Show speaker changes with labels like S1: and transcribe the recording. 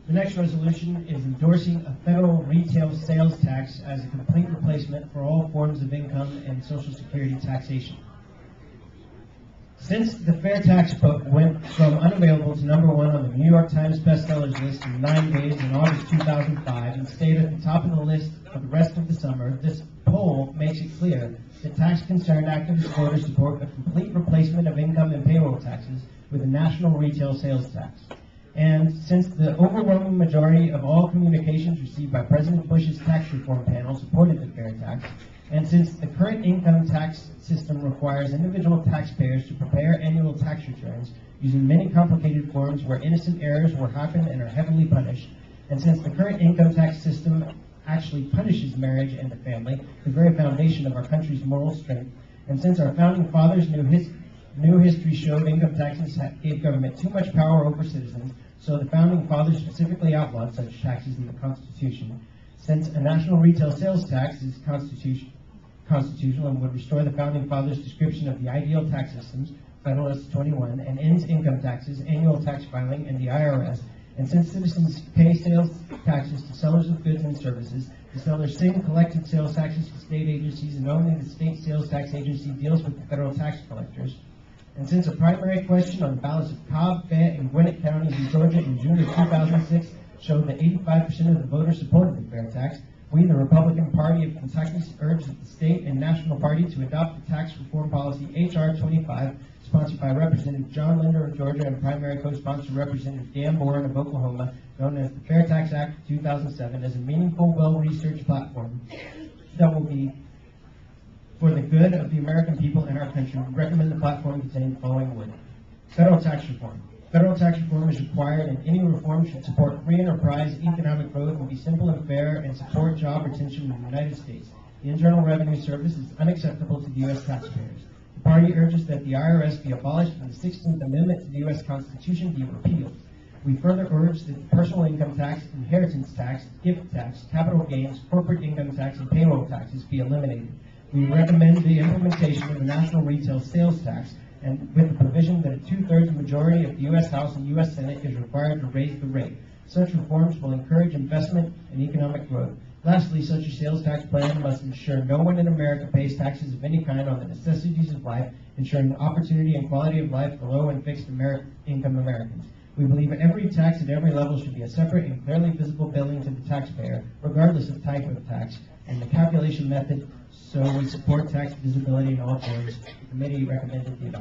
S1: The next resolution is endorsing a federal retail sales tax as a complete replacement for all forms of income and Social Security taxation. Since the FairTax book went from unavailable to #1 on the New York Times bestsellers list in 9 days in August 2005 and stayed at the top of the list for the rest of the summer, this poll makes it clear that tax-concerned activist voters support a complete replacement of income and payroll taxes with a national retail sales tax. And since the overwhelming majority of all communications received by President Bush's tax reform panel supported the FairTax, and since the current income tax system requires individual taxpayers to prepare annual tax returns using many complicated forms where innocent errors will happen and are heavily punished, and since the current income tax system actually punishes marriage and the family, the very foundation of our country's moral strength, and since our founding fathers knew history showed income taxes gave government too much power over citizens, so the founding fathers specifically outlawed such taxes in the Constitution. Since a national retail sales tax is constitutional and would restore the founding fathers' description of the ideal tax systems, Federalist 21, and ends income taxes, annual tax filing, and the IRS, and since citizens pay sales taxes to sellers of goods and services, the sellers sing collected sales taxes to state agencies, and only the state sales tax agency deals with the federal tax collectors. And since a primary question on the ballots of Cobb, Fayette, and Gwinnett counties in Georgia in June of 2006 showed that 85% of the voters supported the FairTax, we, the Republican Party of Kentucky, urge the state and national party to adopt the tax reform policy H.R. 25, sponsored by Representative John Linder of Georgia and primary co-sponsor Representative Dan Boren of Oklahoma, known as the FairTax Act of 2007, as a meaningful, well-researched platform that will be for the good of the American people and our country. We recommend the platform contain the following word. Federal tax reform. Federal tax reform is required, and any reform should support free enterprise, economic growth, and be simple and fair, and support job retention in the United States. The Internal Revenue Service is unacceptable to the U.S. taxpayers. The party urges that the IRS be abolished and the 16th Amendment to the U.S. Constitution be repealed. We further urge that the personal income tax, inheritance tax, gift tax, capital gains, corporate income tax, and payroll taxes be eliminated. We recommend the implementation of a national retail sales tax, and with the provision that a 2/3 majority of the U.S. House and U.S. Senate is required to raise the rate. Such reforms will encourage investment and economic growth. Lastly, such a sales tax plan must ensure no one in America pays taxes of any kind on the necessities of life, ensuring opportunity and quality of life for low and fixed income Americans. We believe every tax at every level should be a separate and clearly visible billing to the taxpayer, regardless of type of tax, and the calculation method, so we support tax visibility in all forms. The committee recommended the adoption.